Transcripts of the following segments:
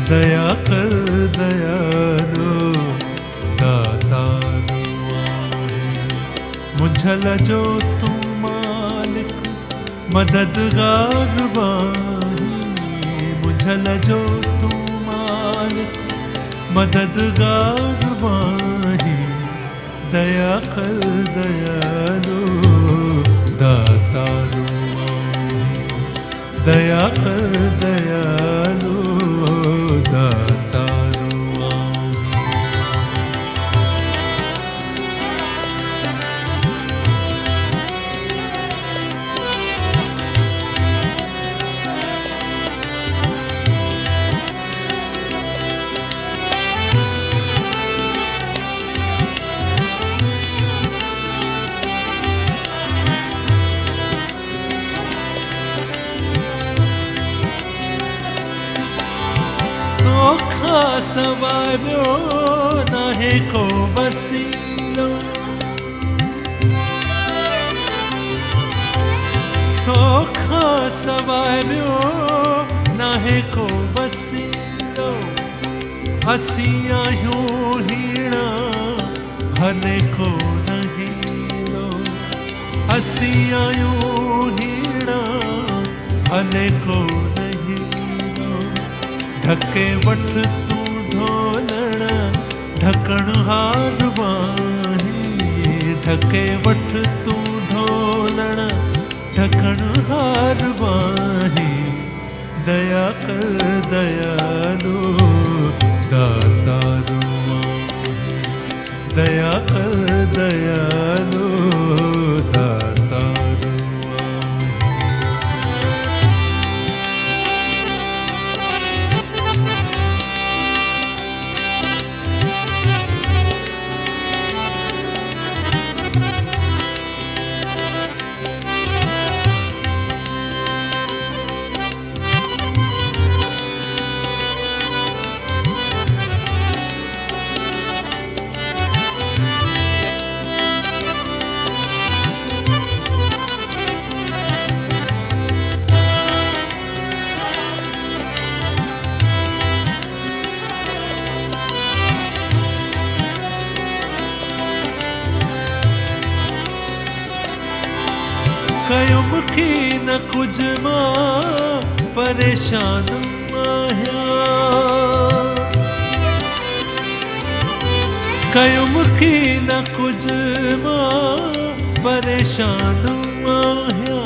दया कर दयालु दातारू मुझल जो तू मालिक मददगार बाही मुझल जो तू मालिक मददगार बाही दया कर दयालु दातारू दया कर दयालु दातारू तोखा सवाइ ॿियो नाहे को वसीलो तोखा सवाइ ॿियो नाहे को वसीलो असीं आहियूं हीणा भले को न हीलो असीं आहियूं हीणा भले को न हीलो ढके वठ तू ढोलण ढकण हार बाही ढके वठ तू ढोलण ढकण हार बाही दया कर दयालु दातारू दया कर दयालु दातारू कयो मुखी न कुछ मां परेशान आहियां कयो मुखी न कुछ मां परेशान आहियां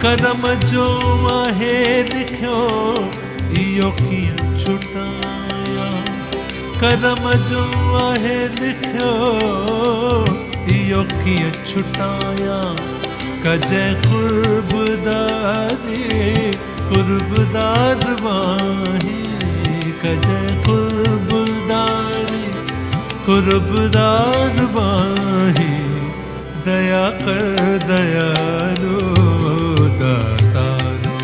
कदम जो आहे लिखियो इहो कीअं छुटायां कदम जो आहे लिखियो इहो कीअं छुटायां कजे कुर्बदारी कुर्बदार बाही कजे कुर्बदारी कुर्बदार बाही दया कर दयालु दातारू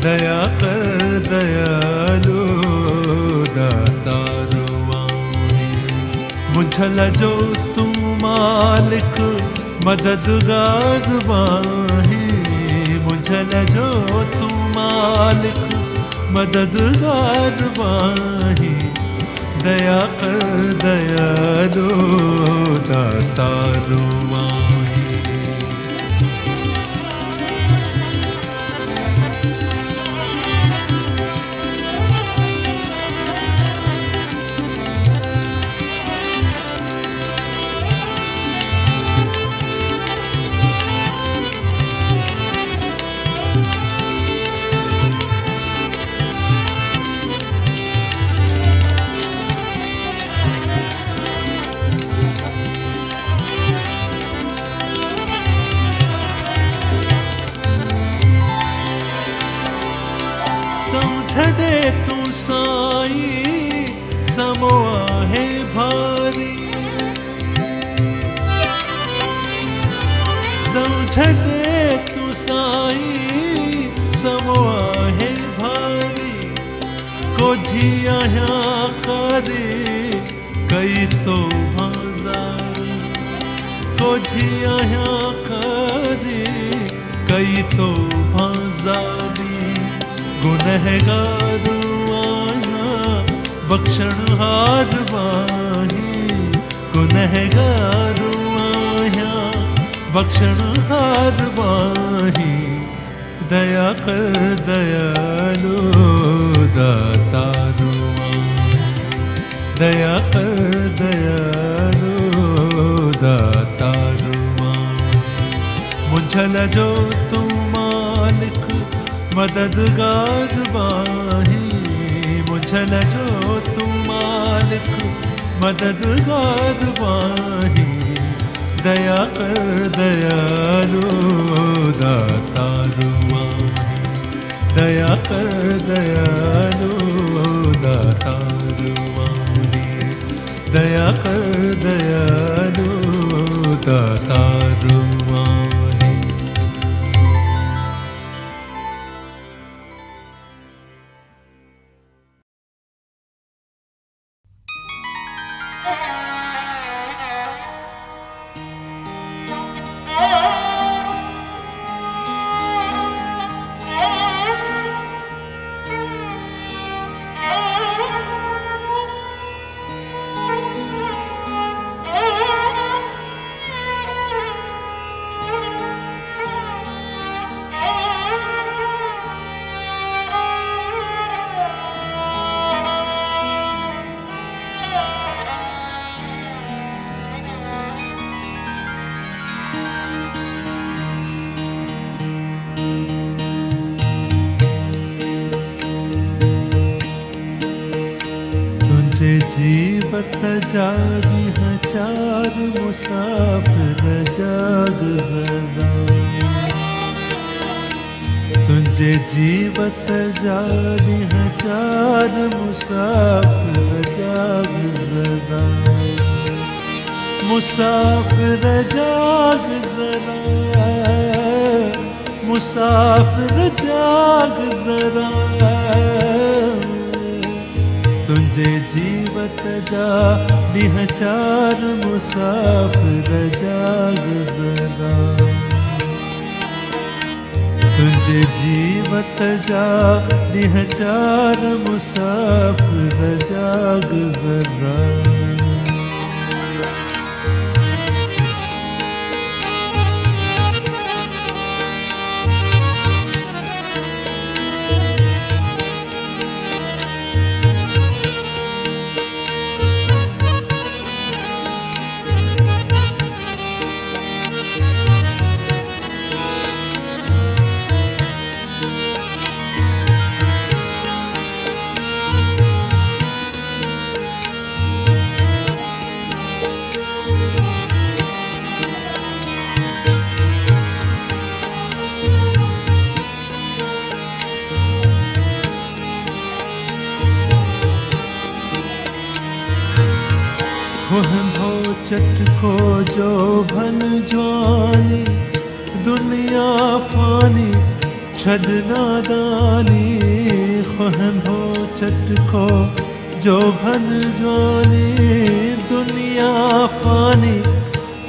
दया कर दयालु दातारू मुझल जो तू मालिक मददगार बाही मुझल जो तू मालिक मददगार बाही दया कर दयालु दातारू दे तू साई समो आहे भारी समझ दे तू साई समो आहे भारी को जिया करे कई तो हजार को जिया करे कई तो भाजारी गुनहगार आया बख्शणहार माही, गुनहगार आया बख्शणहार माही, दया कर दयालु दातारू, दया कर दयालु दातारू। मुझल जो तू मालिक मददगार माही, मुझल जो तू मालिक मददगार माही, दया कर दयालु दातारू माही, दया कर दयालु दातारू माही, दया कर दयालु दातारू माही। जीवत जागी हजार मुसाफिर जाग ज़रा, तुझे जीवत जागी हजार मुसाफिर जाग ज़रा, मुसाफिर जाग ज़रा, मुसाफिर जाग ज़रा, तुझे जीवत जा निहचार मुसाफिर जाग ज़रा, तुझे जीवत जा निहचार मुसाफिर जाग ज़रा। चट को जो भन ज्वानी, दुनिया फानी छड़ना दानी, ख्वाह चट को जो भन ज्वानी, दुनिया फानी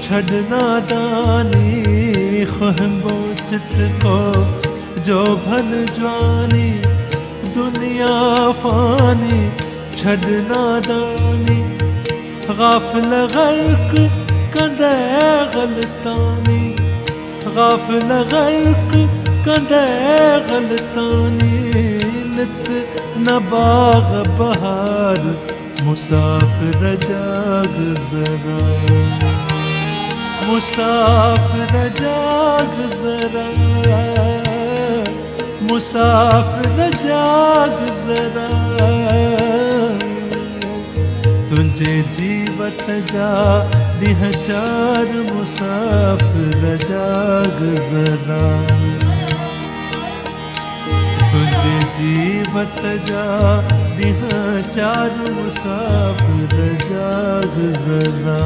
छड़ना दानी, ख्वाह चट को जो भन ज्वानी, दुनिया फानी छड़ना दानी, गाफिल गर्क कंदे गलतानी, गाफिल गर्क कंदे गलतानी, नित नबाग बहार मुसाफिर जाग ज़रा, मुसाफिर जाग ज़रा, मुसाफिर जाग ज़रा, तुझे जीवत जा निहचार मुसाफिर जाग ज़रा, तुझे जीवत जा निहचार मुसाफिर जाग ज़रा।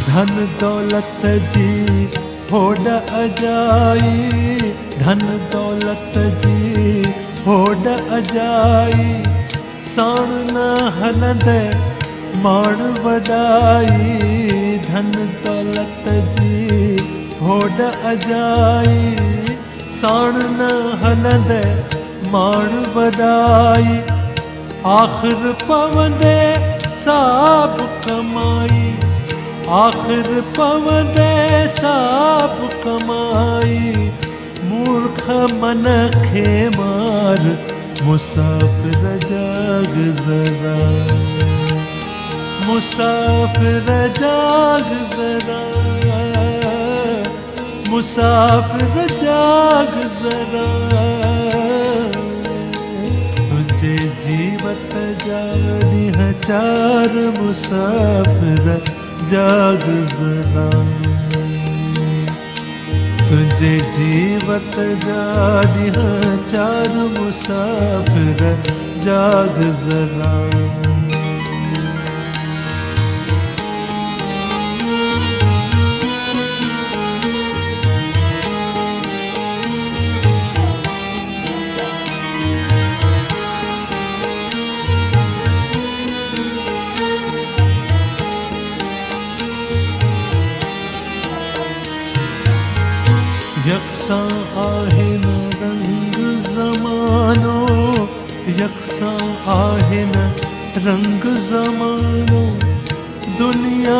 धन दौलत जी होड़ अजाई, धन दौलत जी होड़ अजाई, साण न हलंदे माण वॾाई। धन दौलत जी होड़ अजाई, साण न हलंदे माण वॾाई। आख़िर पवंदे साब कमाई, आख़िर पवंदे साब कमाई। मूर्ख मन खे मार मुसाफ़िर जाग ज़रा, मुसाफ़िर जाग ज़रा, मुसाफ़िर जाग ज़रा। तुझे जीवत जा ॾींहं चार मुसाफ़िर जाग ज़रा, तुझे जीवत जा ॾींहं चार मुसाफ़िर जाग ज़रा। यकसां आहे न रंग ज़मानो, यकसां आहे न रंग ज़मानो। दुनिया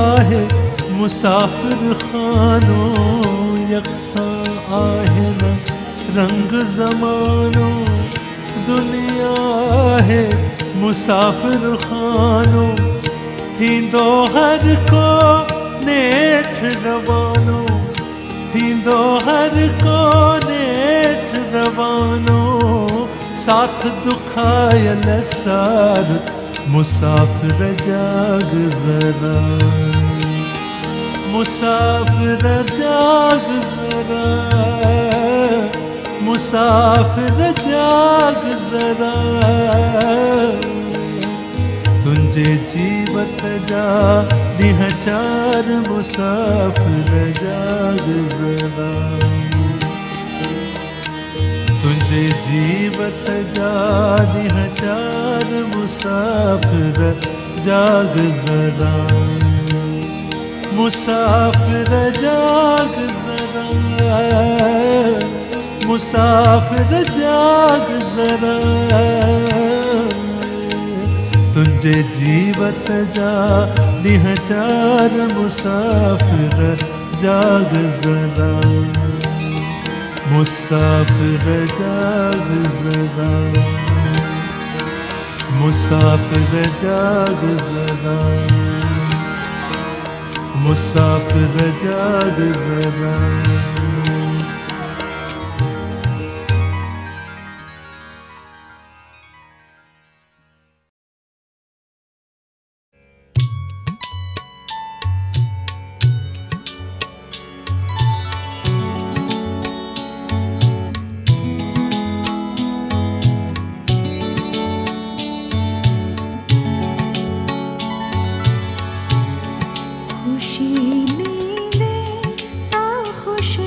आहे मुसाफ़िर खानो, यकसां आहे न रंग ज़मानो। दुनिया आहे मुसाफ़िर खानो, थींदो हर को नेठ रवानो, थींदो हर को नेठ रवानो। साथ दुखायल सार मुसाफ़िर जाग ज़रा, मुसाफ़िर जाग ज़रा, मुसाफ़िर जाग ज़रा। तुझे जीवत जा ॾींहं चार मुसाफ़िर जाग ज़रा, तुझे जीवत जा ॾींहं चार मुसाफ़िर जाग ज़रा, मुसाफ़िर जाग ज़रा, मुसाफ़िर जाग ज़रा। तुझे जीवत जा ॾींहं चार मुसाफ़िर जाग ज़रा, मुसाफ़िर जाग ज़रा, मुसाफ़िर जाग ज़रा, मुसाफ़िर जाग ज़रा। खुशी नींदे आ खुश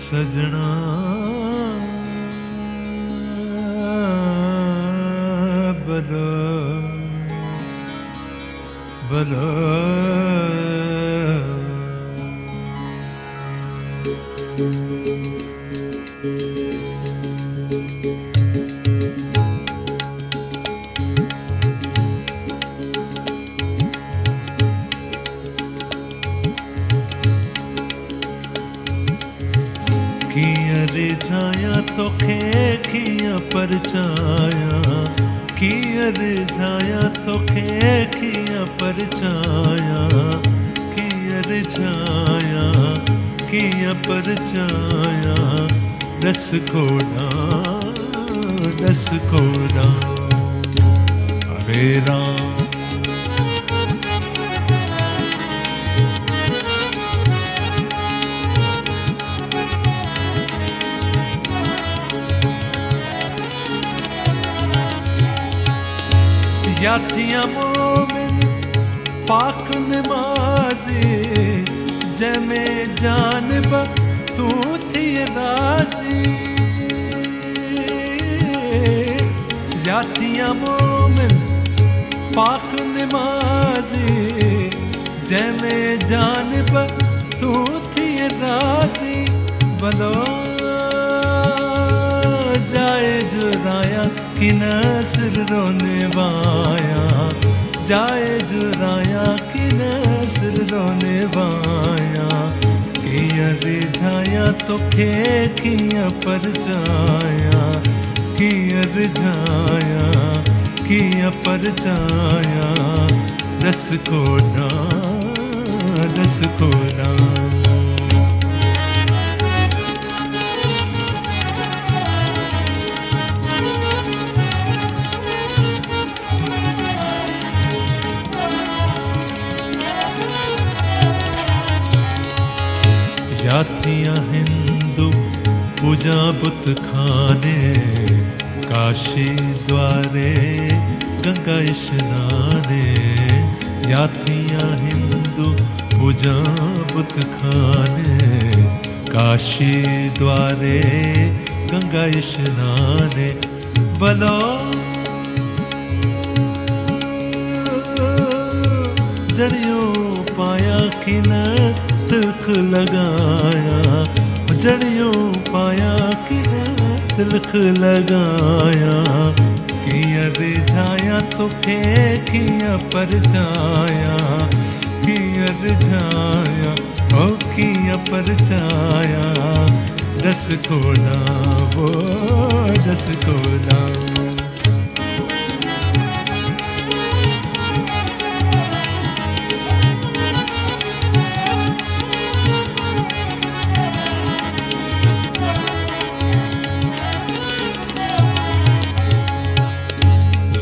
सजना बलो बलो रिझाया तोखे किया परछाया किया रिझाया तोखे किया परछाया किया रिझाया किया परछाया रस कोड़ा हरे राम याथिया मोमिन पाक नमाज़ी जमे जानब तू थी राज़ी याथिया मोमिन पाक नमाज़ी जमे जानब तू थी राज़ी बलो जाए जुराया कि नसर रोने वाया जाए जुराया कि नसर रोने वाया किया रिझाया तोखे किया परछाया किया रिझाया किया परछाया रस कोड़ा याथिया हिंदू पूजा बुत खाने काशी द्वारे गंगा स्नाने याथिया हिंदू पूजा बुत खाने काशी द्वारे गंगा स्नाने बलो जड़ियों पाया कि न तिलक लगाया जड़ियों पाया कि तिलक लगाया किया रिझाया तोखे किया परछाया किया रिझाया ओ किया परछाया रस कोड़ा वो रस कोड़ा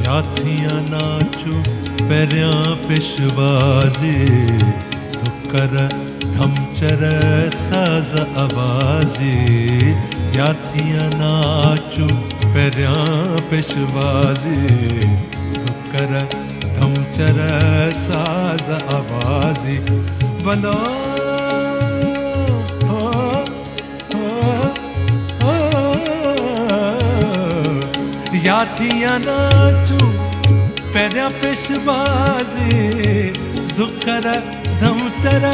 याथिया नाचू पैरिया पेशवाजी धुकर धमचर साज आवाजी याथिया नाचू पैरिया पेशवाजी धुकर धमचर साज आवाजी बलो याथिया नाचू पैरिया पेशवाजी धुकर धमचर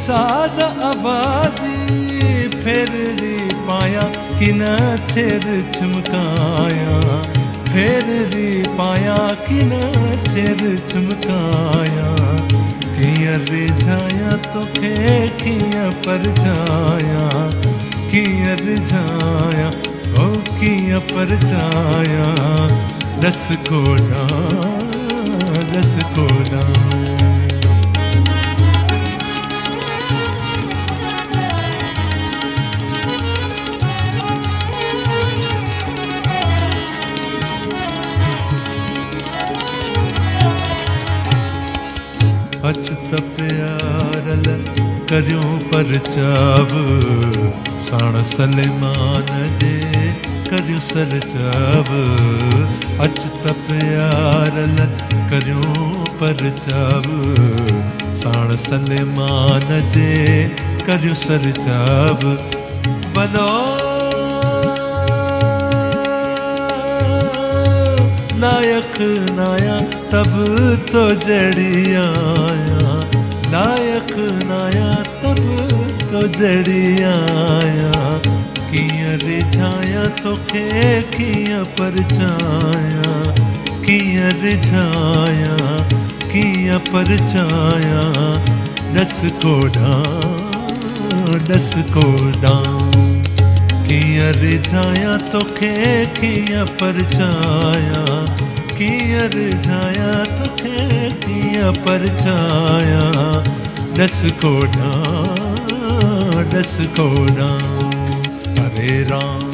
साज आवाजी फिर री पाया कि न छेर चमकाया फिर री पाया कि न छेर चमकाया किया रिझाया तोखे किया परछाया किया रिझाया ओ किया परछाया रस कोड़ा अचत प्यारल करियो परचाव साण सलेमान जे करियो सरचाव अचत प्यारल करियो परचाव साण सलेमान जे करियो सरचाव बनो नायक नाया तब तो जड़ी आया, नायक नाया तब तो जड़ी आया। किया रिझाया तो खे किया परछाया, किया रिझाया किया परछाया। दस कोड़ा दस कोड़ा किया रिझाया तो खे किया परछाया, किया रिझाया तो खे किया परछाया। दस कोड़ा दस कोड़ा हरे राम।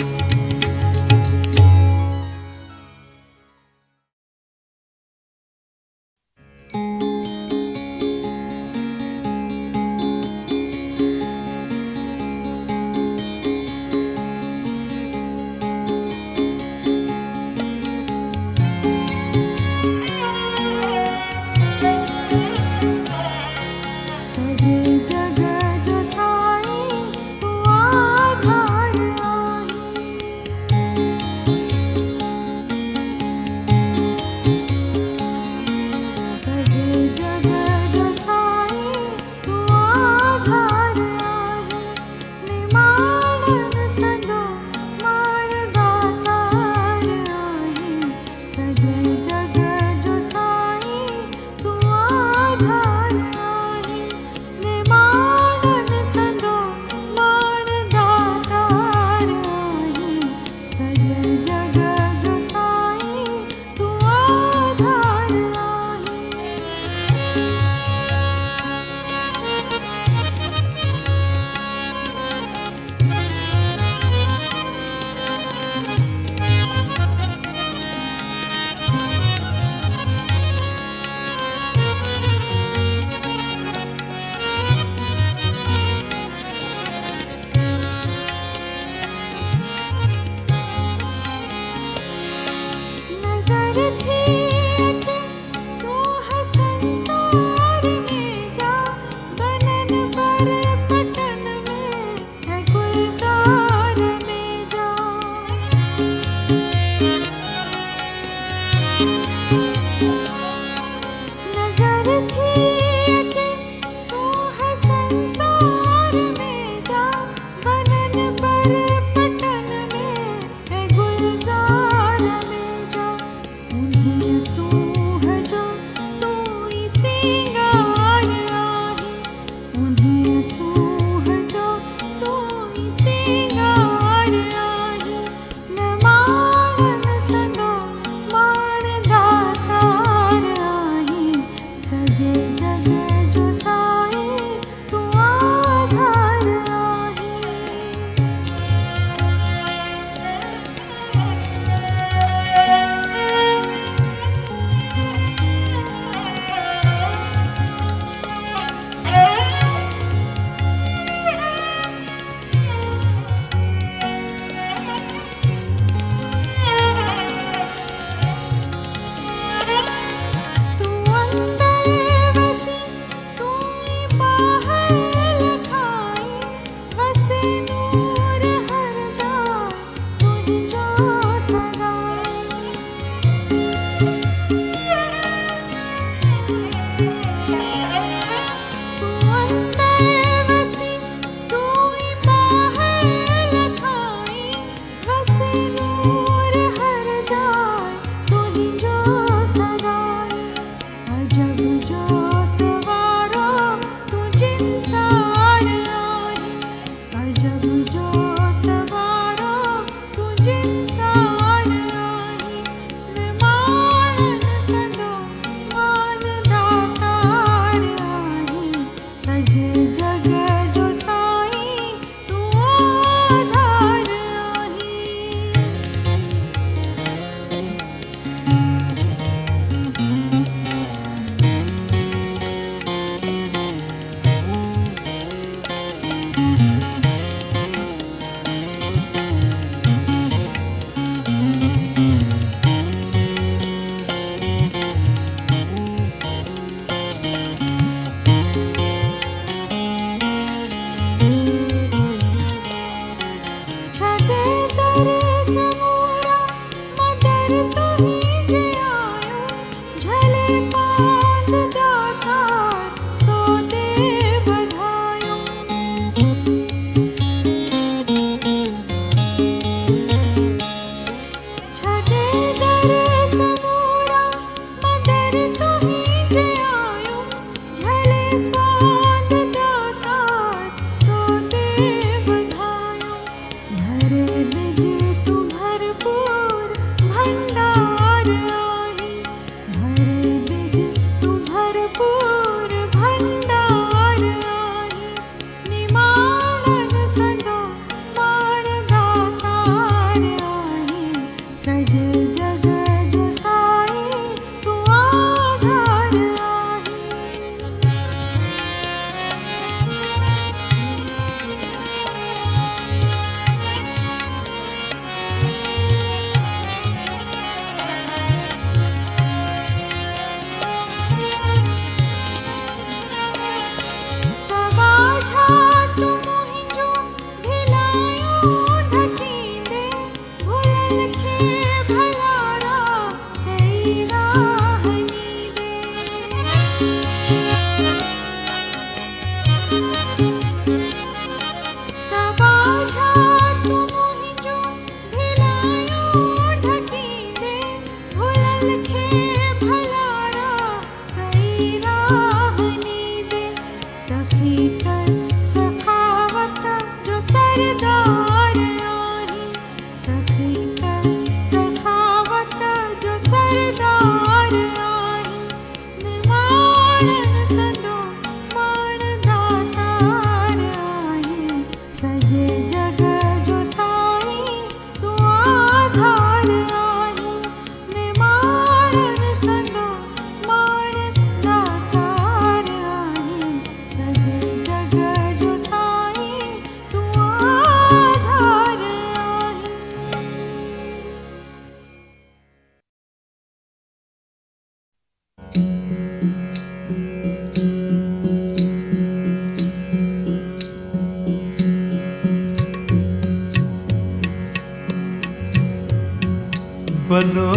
बलो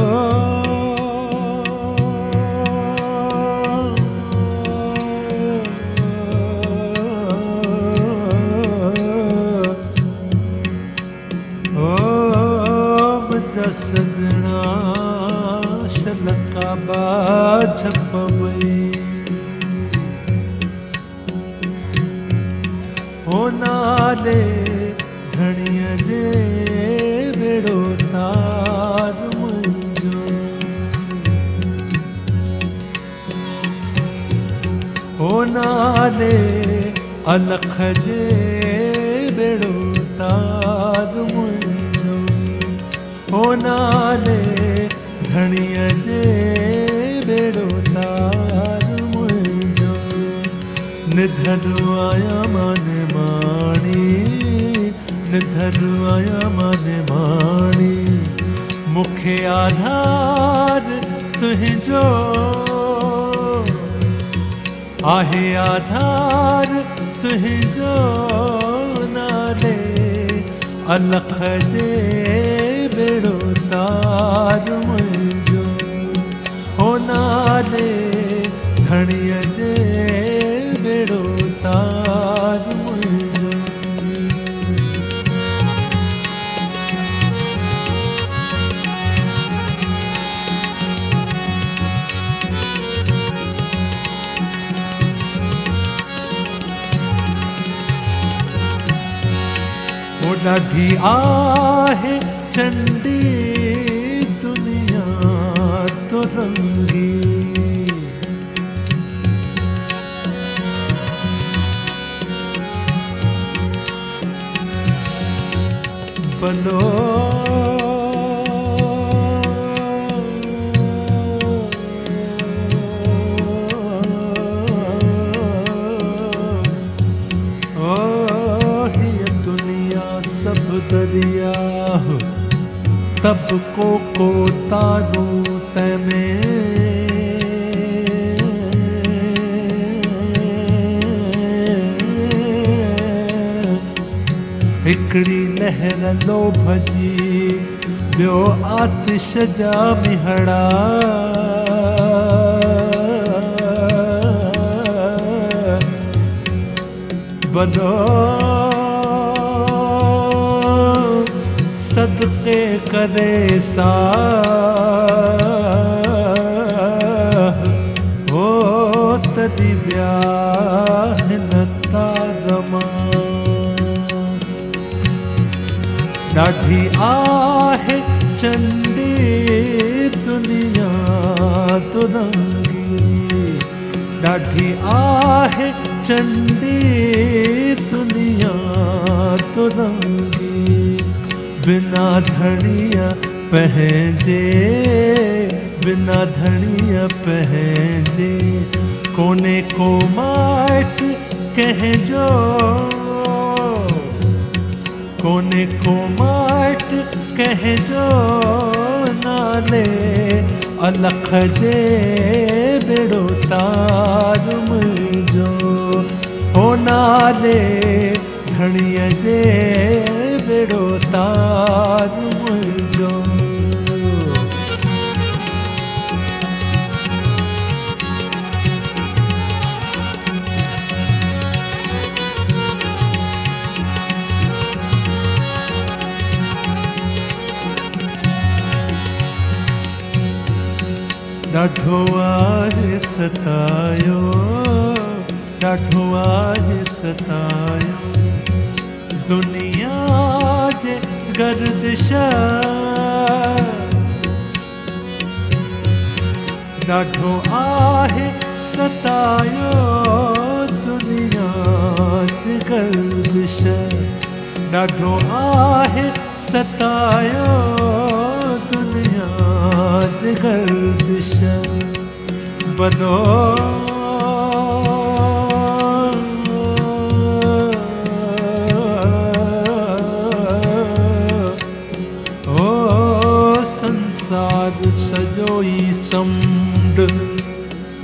सजना शलका बाझप वई हो नाले धणीअ जे बेड़ो तार मुंहिंजो हो नाले अलख जे बेड़ो तार मुंहिंजो हो नाले धणीअ जे बेड़ो तार मुंहिंजो निधरु आया माने माणी निधरु आया माने माणी मूंखे आधार तुंहिंजो आहे आधार तुंहिंजो नाले अलख जे बेड़ो तार मुंहिंजो हो नाले धणीअ जे बेड़ो तार मुंहिंजो हो ॾाढी आहे चंडी दुनिया तो रंगी बलो सब दरिया तब को तारू तैमें हिकड़ी लहर लोभ जी ॿियो आतिश जा मिहड़ा बलो सदके करे सा हो तदी ब्याह न तारमा ॾाढी आहे चंडी दुनिया तुरंगी ॾाढी आहे चंडी दुनिया तुरंगी बिना धणीअ पंहिंजे बिना धणीअ पंहिंजे कोने को माइट कंहिंजो कोने को माइट कंहिंजो नाले अलख जे बेड़ो तार मुंहिंजो हो नाले धणीअ जे बेड़ो तार मुंहिंजो ॾाढो आहे सतायो ॾाढो आहे सतायो दुनिया जे गर्दिश ॾाढो आहे सतायो दुनिया जे गर्दिश ॾाढो आहे सतायो दुनिया जे गर्दिश बनो संसार सजो ई समुंड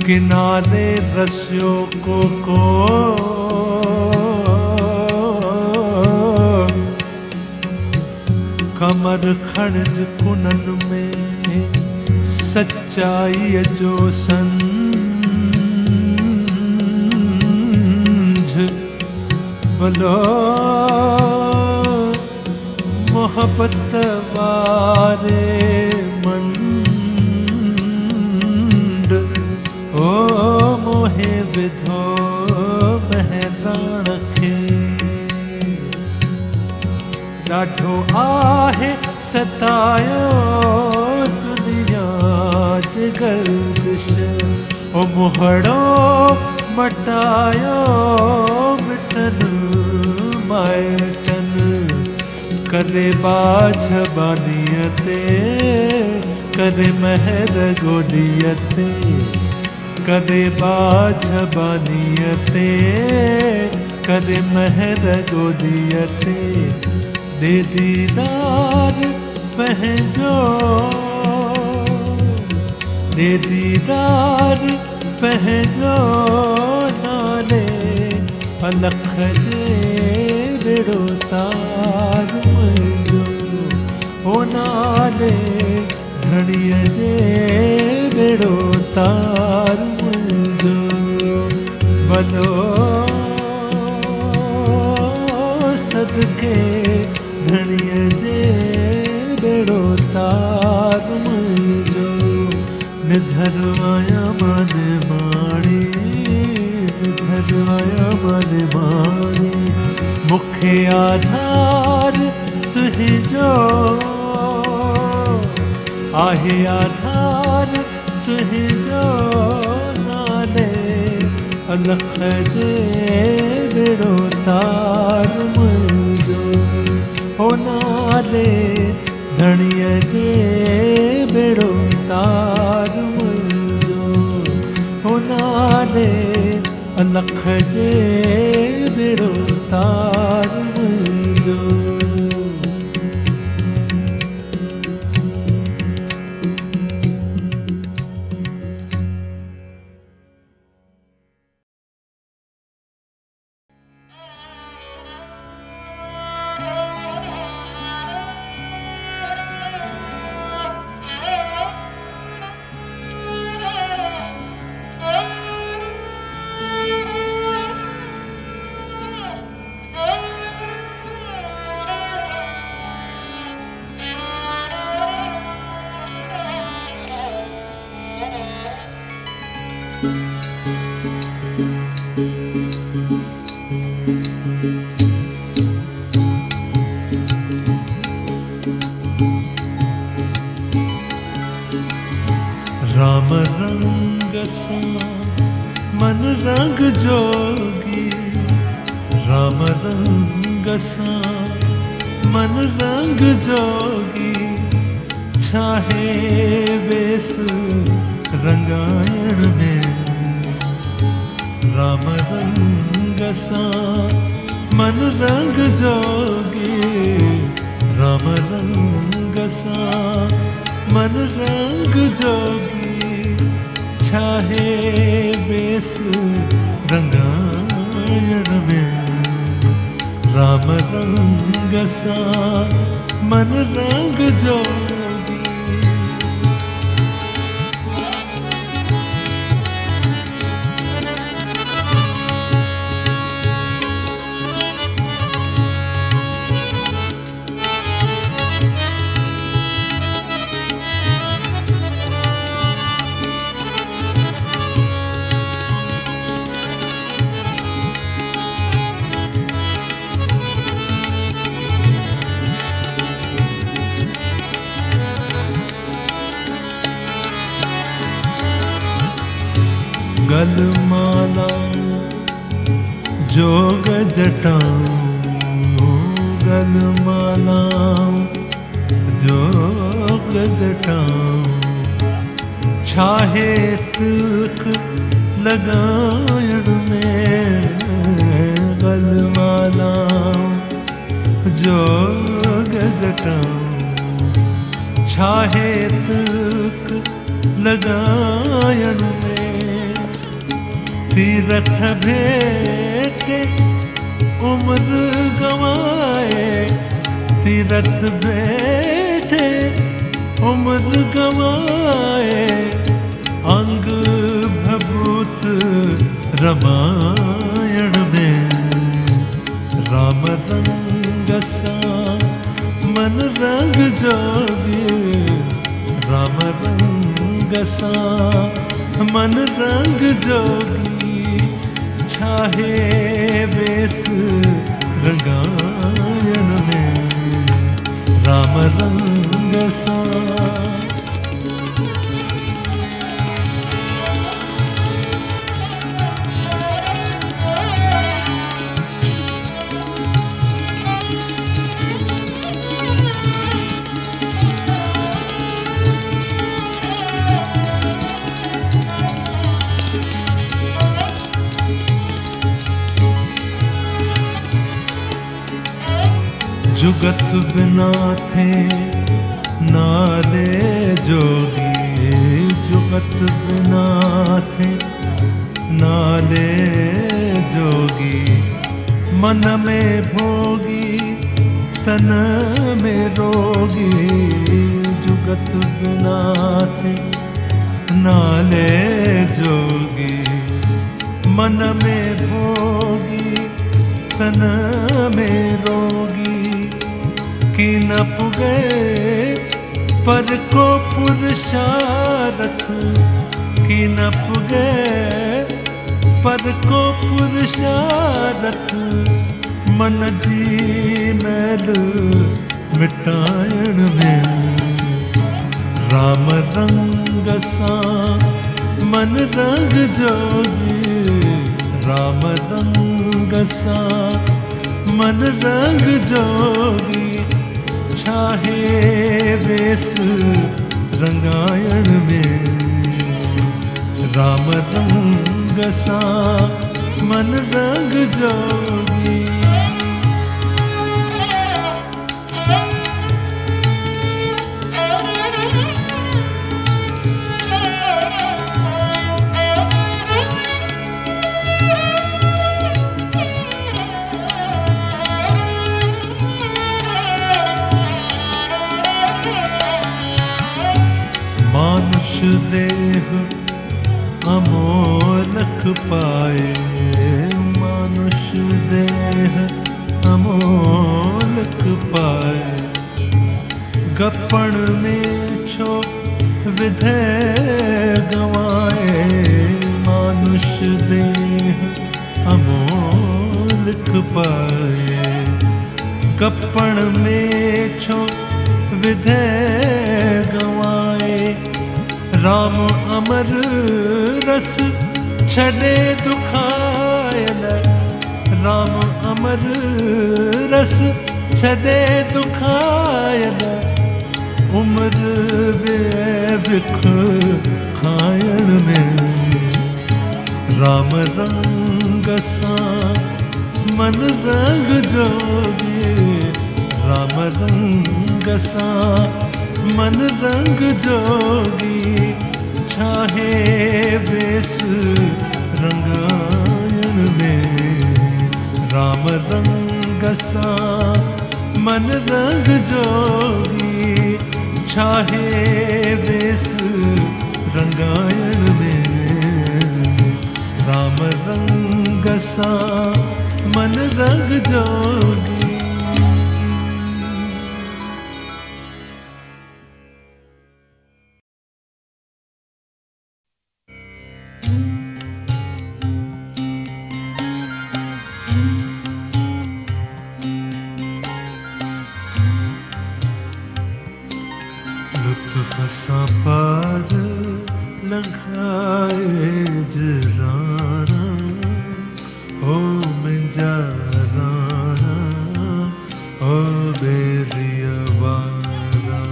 किनारे रसियो को कमर खणज कुनन में सच्चाई जो संझ बोलो मोहब्बत वारे मंड ओ मोहे विधो बहराण खे ॾाढो आहे सतायो दुनिया जे गर्दिश ओ मुहड़ो मटायो मिटन माइटन करे बाझ बानियते करे महर गोदियते करे बाझ बानियते करे महर गोदियते दे दीदार पहजो दे दीदार पहजो नाले अलख जे बेड़ो तार मुंहिंजो ओ नाले घड़ीअ जे बेड़ो तार मुंहिंजो भलो सदके धणीअ जे बेड़ो तार मुंहिंजो निधर आया मन माणी निधर आया मन माणी मुखे आधार तुंहिंजो आहे आधार तुंहिंजो नाले अलख जे बेड़ो तार मुंहिंजो ओ नाले धणीअ जे बेड़ो तार मुंहिंजो ओ नाले अलख जे बेड़ो तार मुंहिंजो राम रंग सा मन रंग जोगी राम रंग सा मन रंग जोगी छाहे वेस रंगायण में राम रंग सा मन रंग जोगी राम रंग सा मन रंग जोगी छाहे बेस रंगायण में राम रंग सा मन रंग जोगी गलमाला जोग जटाऊं गलमाला जोग जटाऊं छाहे तिलक लगायण में गलमाला जोग जटाऊं छाहे तिलक लगायण में तीरथ भेटे उम्र गवाए तीरथ भेटे उम्र गवाए अंग भभूत रामायण में। राम रंग सा मन रंग जोगी, राम रंग सा मन रंग जोगी, छाहे वेस रंगायण में। राम रंग सा जुगत बिना थे नाले जोगी, जुगत बिना थे नाले जोगी, मन में भोगी तन में रोगी। जुगत बिना थे नाले जोगी, मन में भोगी तन में रोगी। कि न पुगे पर को पुरुषार्थ, कि न पुगे पर को पुरुषार्थ। मन जी मैल मिटायण में। राम रंग सा मन रंग जोगी, राम रंग सा मन रंग जोगी, छाहे वेस रंगायण में। राम रंग सा मन रंग जोगी। मानुष देह अमोलक पाए, मानुष देह अमोलक पाए। गप्पण में छो विधेय गवाए, मानुष देह अमोलक पाए। गप्पण में छो विधेय गवाए। राम अमर रस छड़े दुखायन, राम अमर रस छड़े दुखायन। उम्र वे बिख खायण में। राम रंग सा मन रंग जोगी, राम रंग सा मन रंग जोगी, छाहे वेस रंगायण में। राम रंग सा मन रंग जोगी, छाहे वेस रंगायण में। राम रंग सा मन रंग जोगी। लुत्फ सा पार लगाए जराना, ओ मिंजा राना, ओ बेरिया वारा।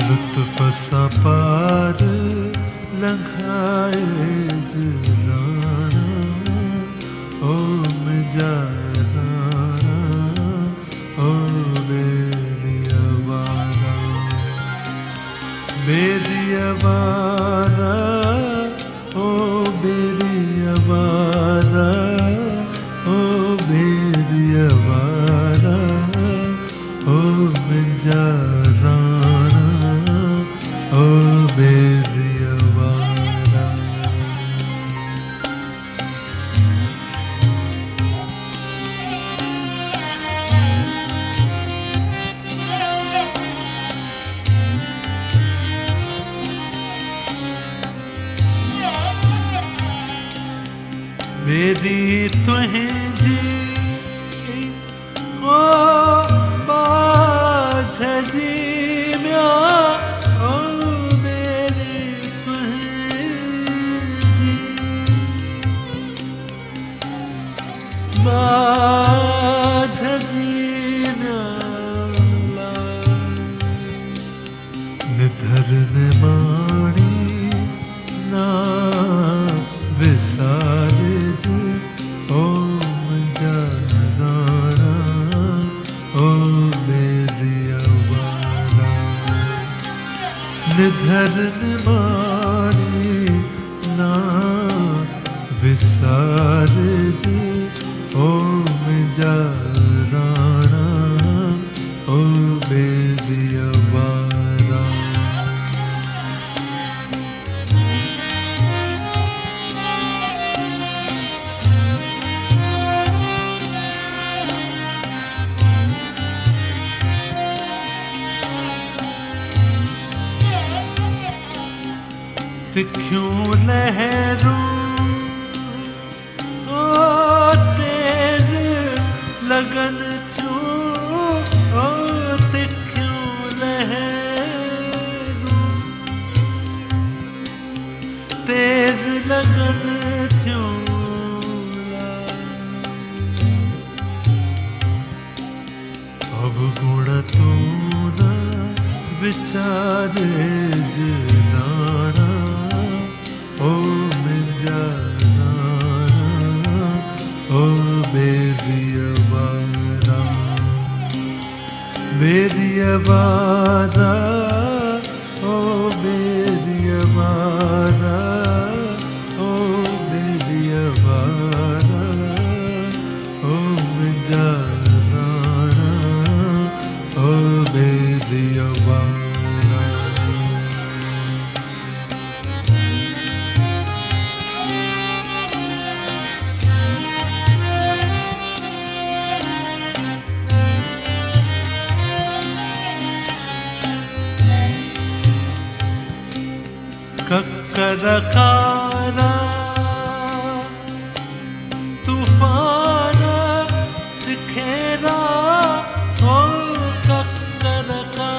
लुत्फ सा पार लगाए जराना, ओ मिंजा बेरियावारा, ओ बेरियावारा, ओ बेरियावारा। मेरी तुहें जी ओ बाझ जी म्या ओ मेरी तुहें जी बाझ जी म्या निधर निमाणी ना विसार जी ओम जाना ओ मेरी अवारा निधर निमाणी ना विसार जी ओम जाना ओ मेरी अवारा क्यों लहरों ओ तेज लगन क्यों ओ क्यों लहरों तेज लगन क्यों अवगुण तू न विचारे जनाना ओ जाना ओ मेरी अवारा मेरी अवारा ओ मेरी अवारा ओ मेरी अवारा ओ जाना ओ मेरी अवारा कक्करकारा तूफान दिखेरा ओ कक्करकारा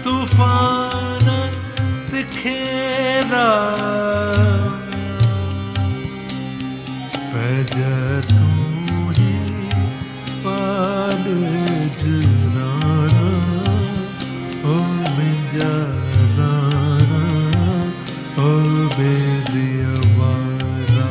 तूफान दिखेरा पैज तू ही पाल ओ जाना ओ मेरी अवारा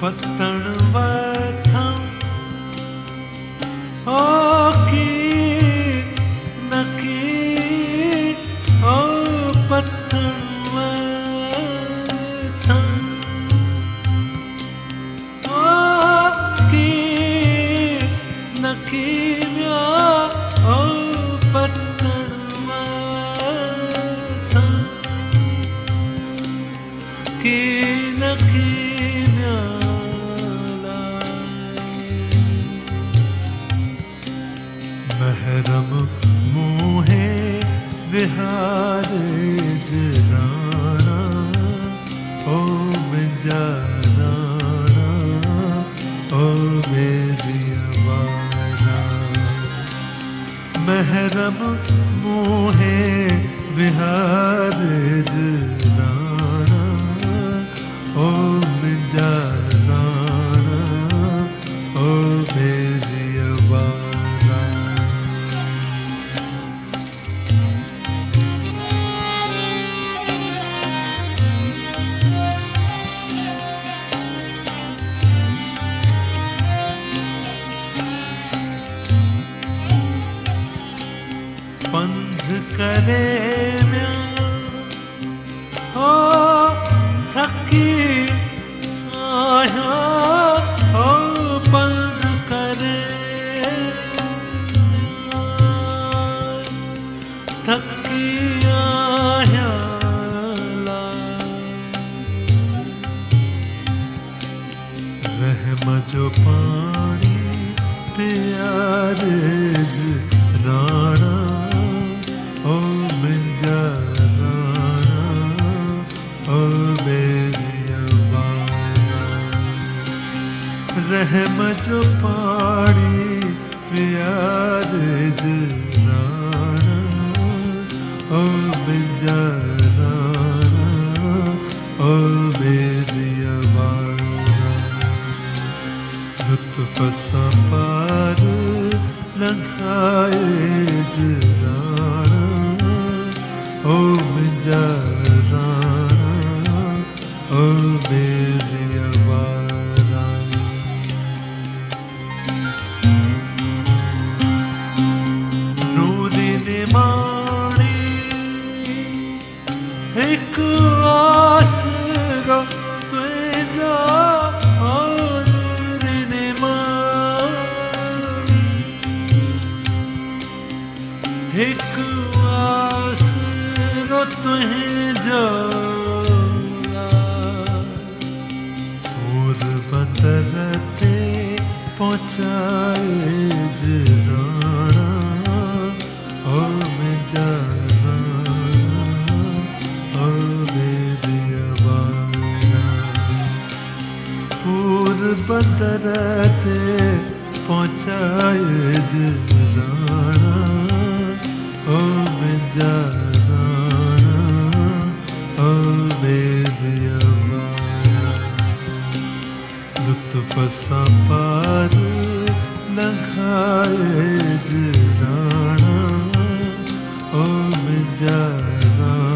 पत्तन वथम ओ की महरम मोहे विहार जनाना ओ जाना ओ मेरी अवारा महरम मोहे विहार जनाना ओ जाना ओ मेरी अवारा पंध करे म्या ओ थकी आया ओ पंध करे थकी पार जराना ओ मिंजा राना ओ मेरी आवारा लुत्फ सा पार लंघाए जराना ओ मिंजा राना ओ मेरी आवारा नूरी ने माणी एक आसरा तुझा नूरी ने माणी एक आसरा तुझा बदलते पहुँचाए जराना ओ मिंजा राना ओ मेरी आवारा पूर बदलते पहुँचाए जराना ओ मिंजा राना ओ मेरी आवारा लुत्फ सा पार लंघाए जराना ओ मिंजा राना